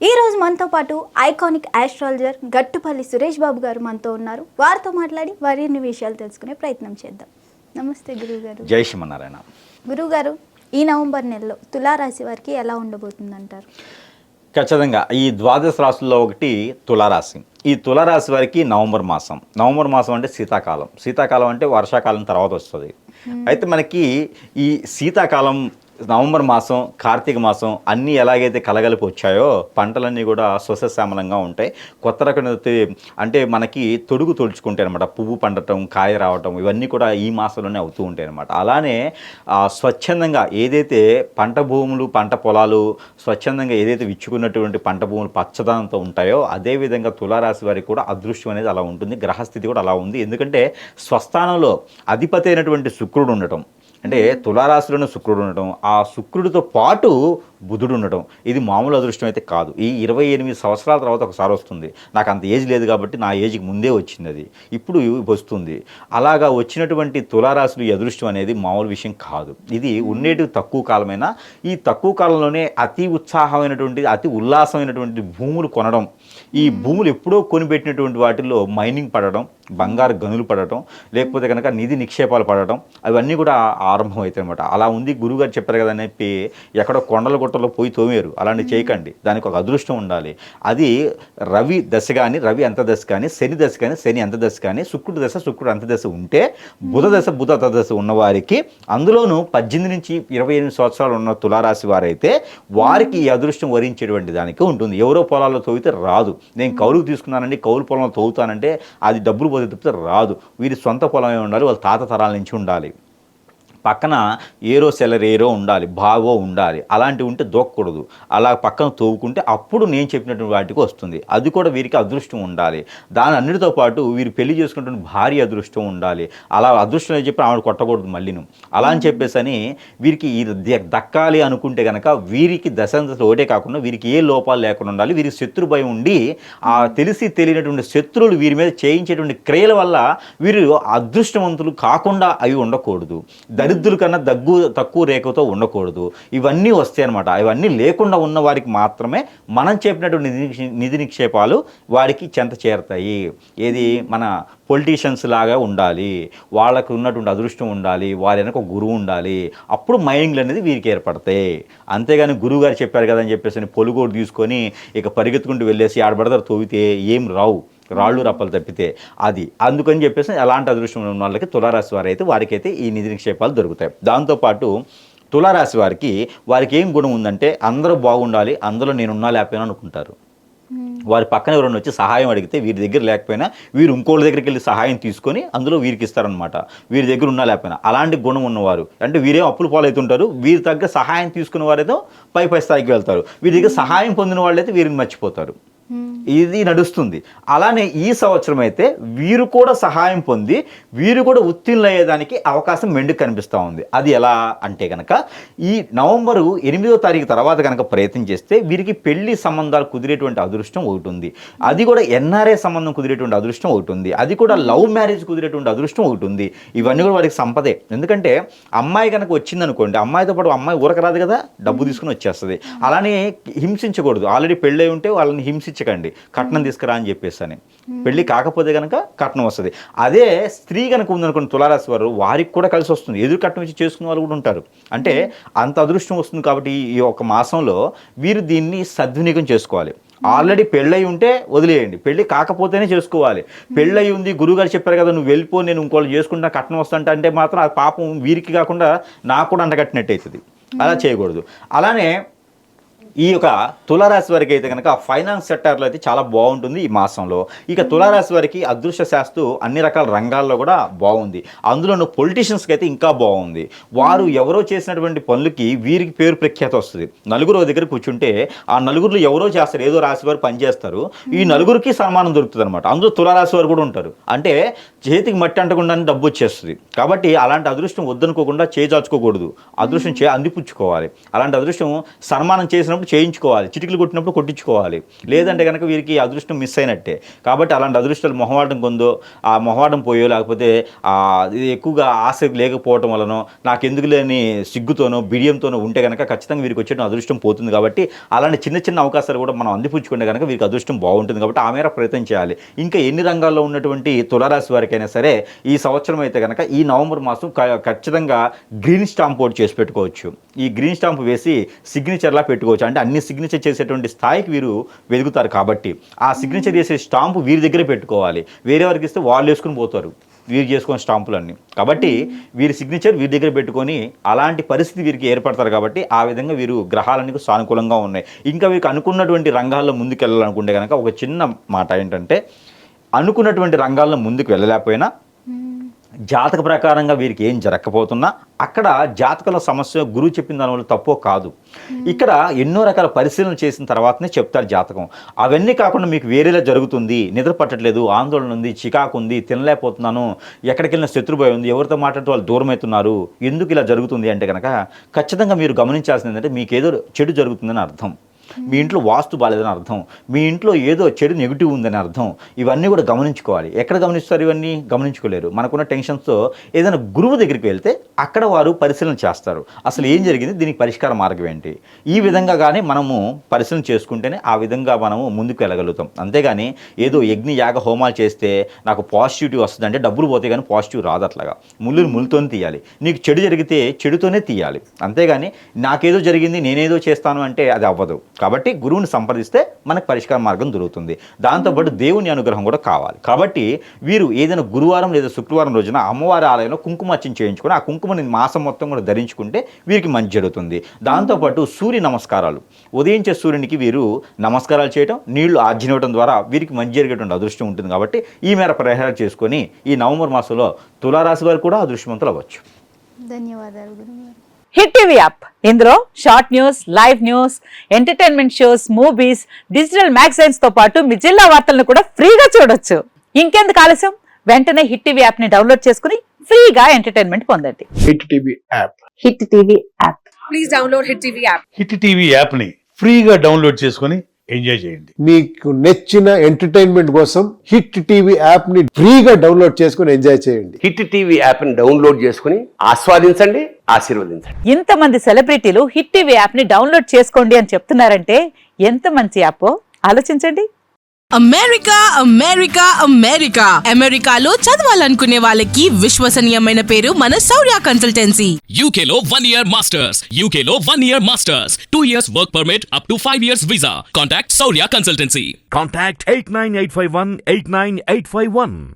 ఈ రోజు మనతో పాటు ఐకానిక్ ఆస్ట్రాలజర్ గట్టుపల్లి సురేష్ బాబు గారు మనతో ఉన్నారు. వారితో మాట్లాడి మరిన్ని విషయాలు తెలుసుకునే ప్రయత్నం చేద్దాం. నమస్తే గురువుగారు. జై శ్రీమన్నారాయణ. గురువుగారు, ఈ నవంబర్ నెలలో తులారాశి వారికి ఎలా ఉండబోతుందంటారు? ఖచ్చితంగా ఈ ద్వాదశ రాశుల్లో ఒకటి తులారాశి. ఈ తులారాశి వారికి నవంబర్ మాసం అంటే శీతాకాలం అంటే వర్షాకాలం తర్వాత వస్తుంది. అయితే మనకి ఈ శీతాకాలం, నవంబర్ మాసం, కార్తీక మాసం అన్నీ ఎలాగైతే కలగలిపి వచ్చాయో పంటలన్నీ కూడా సస్యశ్యామలంగా ఉంటాయి. కొత్త రకం అంటే మనకి తొడుచుకుంటాయి అనమాట. పువ్వు పండటం, కాయ రావటం ఇవన్నీ కూడా ఈ మాసంలోనే అవుతూ ఉంటాయి అనమాట. అలానే స్వచ్ఛందంగా ఏదైతే పంట భూములు, పంట పొలాలు స్వచ్ఛందంగా ఏదైతే విచ్చుకున్నటువంటి పంట భూములు పచ్చదనంతో ఉంటాయో అదేవిధంగా తులారాశి వారికి కూడా అదృష్టం అనేది అలా ఉంటుంది. గ్రహస్థితి కూడా అలా ఉంది. ఎందుకంటే స్వస్థానంలో అధిపతి అయినటువంటి శుక్రుడు ఉండటం, అంటే తులారాశిలోనే శుక్రుడు ఉండటం, ఆ శుక్రుడితో పాటు బుధుడు ఉండటం, ఇది మామూలు అదృష్టం అయితే కాదు. ఈ 28 సంవత్సరాల తర్వాత ఒకసారి వస్తుంది. నాకు అంత ఏజ్ లేదు కాబట్టి నా ఏజ్కి ముందే వచ్చింది, అది ఇప్పుడు వస్తుంది. అలాగా వచ్చినటువంటి తులారాశులు ఈ అదృష్టం అనేది మామూలు విషయం కాదు. ఇది ఉండేటి తక్కువ కాలమైనా ఈ తక్కువ కాలంలోనే అతి ఉత్సాహమైనటువంటి, అతి ఉల్లాసమైనటువంటి భూములు కొనడం, ఈ భూములు ఎప్పుడో కొనిపెట్టినటువంటి వాటిల్లో మైనింగ్ పడడం, బంగారు గనులు పడటం, లేకపోతే కనుక నిధి నిక్షేపాలు పడటం, అవన్నీ కూడా ఆరంభం అవుతాయి అనమాట. అలా ఉంది. గురువుగారు చెప్పారు కదా అని చెప్పి ఎక్కడో కొండల గుట్టలో పోయి తోమేరు, అలాంటివి చేయకండి. దానికి ఒక అదృష్టం ఉండాలి. అది రవి దశ కానీ, రవి అంతదశ కానీ, శని దశ కానీ, శని అంతదశ కానీ, శుక్రుడు దశ, శుక్రుడు అంతదశ ఉంటే, బుధ దశ, బుధ అంతదశ ఉన్నవారికి, అందులోనూ 18 నుంచి 28 సంవత్సరాలు ఉన్న తులారాశి వారైతే వారికి ఈ అదృష్టం వరించేటువంటి దానికి ఉంటుంది. ఎవరో పొలాల్లో తవ్వితే రాదు. నేను కౌలుకు తీసుకున్నానండి, కౌలు పొలంలో తవ్వుతానంటే అది డబ్బులు పోతే తప్పితే రాదు. వీరి సొంత పొలమే ఉండాలి, వాళ్ళ తాత తరాల నుంచి ఉండాలి. పక్కన ఏరో సెలరేరో ఉండాలి, బావో ఉండాలి. అలాంటివి ఉంటే దొక్కకూడదు. అలా పక్కన తవ్వుకుంటే అప్పుడు నేను చెప్పినటువంటి వాటికి వస్తుంది. అది కూడా వీరికి అదృష్టం ఉండాలి. దాని అన్నిటితో పాటు వీరు పెళ్లి చేసుకున్నటువంటి భారీ అదృష్టం ఉండాలి. అలా అదృష్టం అని చెప్పి ఆవిడ కొట్టకూడదు మళ్ళీను. అలా అని చెప్పేసి అని వీరికి దక్కాలి అనుకుంటే కనుక వీరికి దశంతలు ఒకటే కాకుండా వీరికి ఏ లోపాలు లేకుండా ఉండాలి. వీరికి శత్రు భయం ఉండి ఆ తెలిసి తెలియనటువంటి శత్రువులు వీరి మీద చేయించేటువంటి క్రియల వల్ల వీరు అదృష్టవంతులు కాకుండా అవి ఉండకూడదు. దరిద్రుల కన్నా తక్కువ రేఖతో ఉండకూడదు. ఇవన్నీ వస్తాయి అనమాట. ఇవన్నీ లేకుండా ఉన్న వారికి మాత్రమే మనం చెప్పినటువంటి నిధి నిక్షేపాలు వారికి చెంత చేరుతాయి. ఏది మన పొలిటీషియన్స్ లాగా ఉండాలి, వాళ్ళకు ఉన్నటువంటి అదృష్టం ఉండాలి, వారి వెనక ఒక గురువు ఉండాలి. అప్పుడు మైండ్లు అనేది వీరికి ఏర్పడతాయి. అంతేగాని గురువు గారు చెప్పారు కదా అని చెప్పేసి పొలుగోడు తీసుకొని ఇక పరిగెత్తుకుంటూ వెళ్ళేసి ఆడబడతారు తోవితే ఏం రావు, రాళ్ళు రప్పలు తప్పితే. అది అందుకని చెప్పేసి అలాంటి అదృష్టం ఉన్న వాళ్ళకి తులారాశి వారైతే వారికైతే ఈ నిధి నిక్షేపాలు దొరుకుతాయి. దాంతోపాటు తులారాశి వారికి ఏం గుణం ఉందంటే అందరూ బాగుండాలి, అందులో నేనున్నా లేకపోయినా అనుకుంటారు. వారి పక్కన ఎవరైనా వచ్చి సహాయం అడిగితే వీరి దగ్గర లేకపోయినా వీరు ఇంకోళ్ళ దగ్గరికి వెళ్ళి సహాయం తీసుకొని అందులో వీరికి ఇస్తారనమాట. వీరి దగ్గర ఉన్నా లేకపోయినా అలాంటి గుణం ఉన్నవారు, అంటే వీరేం అప్పులు పాలవుతుంటారు, వీరి దగ్గర సహాయం తీసుకున్న వారేదో పై స్థాయికి వెళ్తారు. వీరి దగ్గర సహాయం పొందిన వాళ్ళైతే వీరిని మర్చిపోతారు. ఇది నడుస్తుంది. అలానే ఈ సంవత్సరం అయితే వీరు కూడా సహాయం పొంది వీరు కూడా ఉత్తీర్ణులు అయ్యేదానికి అవకాశం మెండుకు కనిపిస్తూ ఉంది. అది ఎలా అంటే కనుక ఈ నవంబరు 8వ తారీఖు తర్వాత కనుక ప్రయత్నం చేస్తే వీరికి పెళ్లి సంబంధాలు కుదిరేటువంటి అదృష్టం ఒకటి ఉంది. అది కూడా ఎన్ఆర్ఐ సంబంధం కుదిరేటువంటి అదృష్టం ఒకటి ఉంది. అది కూడా లవ్ మ్యారేజ్ కుదిరేటువంటి అదృష్టం ఒకటి ఉంది. ఇవన్నీ కూడా వారికి సంపదే. ఎందుకంటే అమ్మాయి కనుక వచ్చిందనుకోండి, అమ్మాయితో పాటు అమ్మాయి ఊరకరాదు కదా, డబ్బు తీసుకుని వచ్చేస్తుంది. అలానే హింసించకూడదు. ఆల్రెడీ పెళ్ళై ఉంటే వాళ్ళని హింసించకండి, కట్నం తీసుకురా అని చెప్పేసి అని. పెళ్లి కాకపోతే కనుక కట్నం వస్తుంది. అదే స్త్రీ కనుక ఉందనుకోండి తులారాశి వారు, వారికి కూడా కలిసి వస్తుంది. ఎదురు కట్నం ఇచ్చి చేసుకునే వాళ్ళు కూడా ఉంటారు. అంటే అంత అదృష్టం వస్తుంది. కాబట్టి ఈ ఒక మాసంలో వీరు దీన్ని సద్వినియోగం చేసుకోవాలి. ఆల్రెడీ పెళ్ళై ఉంటే వదిలేయండి, పెళ్ళి కాకపోతేనే చేసుకోవాలి. పెళ్ళయి ఉంది, గురువుగారు చెప్పారు కదా నువ్వు వెళ్ళిపో, నేను ఇంకోళ్ళు చేసుకుంటా కట్నం వస్తుంటా అంటే మాత్రం ఆ పాపం వీరికి కాకుండా నాకు కూడా అంటగట్టినట్టు అవుతుంది. అలా చేయకూడదు. అలానే ఈ యొక్క తులారాశి వారికి అయితే కనుక ఫైనాన్స్ సెక్టార్లో అయితే చాలా బాగుంటుంది ఈ మాసంలో. ఇక తులారాశి వారికి అదృష్ట శాస్తు అన్ని రకాల రంగాల్లో కూడా బాగుంది. అందులోనూ పొలిటీషియన్స్కి అయితే ఇంకా బాగుంది. వారు ఎవరో చేసినటువంటి పనులకి వీరికి పేరు ప్రఖ్యాత వస్తుంది. నలుగురు దగ్గర కూర్చుంటే ఆ నలుగురిలో ఎవరో చేస్తారు, ఏదో రాశి వారు పనిచేస్తారు, ఈ నలుగురికి సన్మానం దొరుకుతుంది అనమాట. అందులో తులారాశి వారు కూడా ఉంటారు. అంటే చేతికి మట్టి అంటకుండానే డబ్బు వచ్చేస్తుంది. కాబట్టి అలాంటి అదృష్టం వద్దనుకోకుండా చేజాచుకోకూడదు, అదృష్టం అందిపుచ్చుకోవాలి. అలాంటి అదృష్టం సన్మానం చేసినప్పుడు చేసినప్పుడు చేయించుకోవాలి, చిటికలు కొట్టినప్పుడు కొట్టించుకోవాలి. లేదంటే కనుక వీరికి అదృష్టం మిస్ అయినట్టే. కాబట్టి అలాంటి అదృష్టాలు మొహమాటం కొందో, ఆ మొహమాటం పోయో, లేకపోతే ఇది ఎక్కువగా ఆశ లేకపోవటం వలనో, నాకెందుకు లేని సిగ్గుతోనో బిడియంతోనో ఉంటే కనుక ఖచ్చితంగా వీరికి వచ్చే అదృష్టం పోతుంది. కాబట్టి అలాంటి చిన్న చిన్న అవకాశాలు కూడా మనం అందిపుచ్చుకుంటే కనుక వీరికి అదృష్టం బాగుంటుంది. కాబట్టి ఆ మేర ప్రయత్నం చేయాలి. ఇంకా ఎన్ని రంగాల్లో ఉన్నటువంటి తులారాశి వారికైనా సరే ఈ సంవత్సరం అయితే కనుక ఈ నవంబర్ మాసం ఖచ్చితంగా గ్రీన్ స్టాంప్ ఒకటి చేసి పెట్టుకోవచ్చు. ఈ గ్రీన్ స్టాంప్ వేసి సిగ్నేచర్లా పెట్టుకోవచ్చు. అంటే అన్ని సిగ్నేచర్ చేసేటువంటి స్థాయికి వీరు వెలుగుతారు. కాబట్టి ఆ సిగ్నేచర్ చేసే స్టాంపు వీరి దగ్గరే పెట్టుకోవాలి. వేరే వారికి ఇస్తే వాళ్ళు వేసుకుని పోతారు వీరు చేసుకున్న స్టాంపులన్నీ. కాబట్టి వీరి సిగ్నేచర్ వీరి దగ్గర పెట్టుకొని అలాంటి పరిస్థితి వీరికి ఏర్పడతారు. కాబట్టి ఆ విధంగా వీరు గ్రహాలన్నీ సానుకూలంగా ఉన్నాయి. ఇంకా వీరికి అనుకున్నటువంటి రంగాల్లో ముందుకు వెళ్ళాలనుకుంటే కనుక ఒక చిన్న మాట ఏంటంటే, అనుకున్నటువంటి రంగాల్లో ముందుకు వెళ్ళలేకపోయినా జాతక ప్రకారంగా వీరికి ఏం జరగకపోతున్నా అక్కడ జాతకంలో సమస్య గురువు చెప్పిన దానివల్ల తప్పో కాదు. ఇక్కడ ఎన్నో రకాల పరిశీలన చేసిన తర్వాతనే చెప్తారు జాతకం. అవన్నీ కాకుండా మీకు వేరేలా జరుగుతుంది, నిద్ర పట్టట్లేదు, ఆందోళన ఉంది, చికాకు ఉంది, తినలేకపోతున్నాను, ఎక్కడికి వెళ్ళిన శత్రుభయం ఉంది, ఎవరితో మాట్లాడితే వాళ్ళు దూరం అవుతున్నారు, ఎందుకు ఇలా జరుగుతుంది అంటే కనుక ఖచ్చితంగా మీరు గమనించాల్సింది ఏంటంటే మీకు ఏదో చెడు జరుగుతుందని అర్థం. మీ ఇంట్లో వాస్తు బాలేదని అర్థం, మీ ఇంట్లో ఏదో చెడు నెగిటివ్ ఉందని అర్థం. ఇవన్నీ కూడా గమనించుకోవాలి. ఎక్కడ గమనిస్తారు? ఇవన్నీ గమనించుకోలేరు. మనకున్న టెన్షన్స్తో ఏదైనా గురువు దగ్గరికి వెళ్తే అక్కడ వారు పరిశీలన చేస్తారు. అసలు ఏం జరిగింది, దీనికి పరిష్కార మార్గం ఏంటి, ఈ విధంగా కానీ మనము పరిశీలన చేసుకుంటేనే ఆ విధంగా మనము ముందుకు వెళ్ళగలుగుతాం. అంతేగాని ఏదో యజ్ఞ యాగ హోమాలు చేస్తే నాకు పాజిటివిటీ వస్తుంది అంటే డబ్బులు పోతే కానీ పాజిటివ్ రాదు. అట్లాగా ముళ్ళుతోనే తీయాలి. నీకు చెడు జరిగితే చెడుతోనే తీయాలి. అంతేగాని నాకేదో జరిగింది నేనేదో చేస్తాను అంటే అది అవ్వదు. కాబట్టి గురువుని సంప్రదిస్తే మనకు పరిష్కార మార్గం దొరుకుతుంది. దాంతోపాటు దేవుని అనుగ్రహం కూడా కావాలి. కాబట్టి వీరు ఏదైనా గురువారం లేదా శుక్రవారం రోజున అమ్మవారి ఆలయంలో కుంకుమార్చన చేయించుకొని ఆ కుంకుమని మాసం మొత్తం కూడా ధరించుకుంటే వీరికి మంచి జరుగుతుంది. దాంతోపాటు సూర్య నమస్కారాలు, ఉదయించే సూర్యునికి వీరు నమస్కారాలు చేయడం, నీళ్లు ఆర్జినివ్వడం ద్వారా వీరికి మంచి జరిగేటువంటి అదృష్టం ఉంటుంది. కాబట్టి ఈ మేర పరిహారం చేసుకొని ఈ నవంబర్ మాసంలో తులారాశి వారు కూడా అదృష్టవంతులు అవ్వచ్చు. ధన్యవాదాలు గురుగారు. హిట్ టీవీ యాప్, ఇందులో short news, live news, entertainment shows, movies, digital magazines తో పాటు మీ జిల్లా వార్తలను కూడా ఫ్రీగా చూడొచ్చు. ఇంకెందుకు ఆలస్యం, వెంటనే హిట్ టీవీ యాప్ ని డౌన్లోడ్ చేసుకుని ఫ్రీగా ఎంటర్టైన్మెంట్ పొందండి. Hit TV app, hit TV app, please download hit TV app. Hit TV app ని ఫ్రీగా డౌన్లోడ్ చేసుకొని ఎంజాయ్ చేయండి. మీకు నచ్చిన ఎంటర్టైన్మెంట్ కోసం హిట్ టీవీ యాప్ ని ఫ్రీగా డౌన్లోడ్ చేసుకొని ఎంజాయ్ చేయండి. హిట్ టీవీ యాప్ ని డౌన్లోడ్ చేసుకుని ఆస్వాదించండి, ఆశీర్వదించండి. ఇంతమంది సెలబ్రిటీలు హిట్ టీవీ యాప్ ని డౌన్లోడ్ చేసుకోండి అని చెప్తున్నారంటే ఎంత మంచి యాప్ ఆలోచించండి. అమెరికా అమెరికా అమెరికా అమెరికాలో చదవాలనుకునే వాళ్ళకి విశ్వసనీయమైన పేరు మన శౌర్య కన్సల్టెన్సీ. UK లో 1 year masters, UK లో 1 year masters, 2 years work permit up to 5 years visa. Contact Saurya Consultancy. Contact 89851 89851.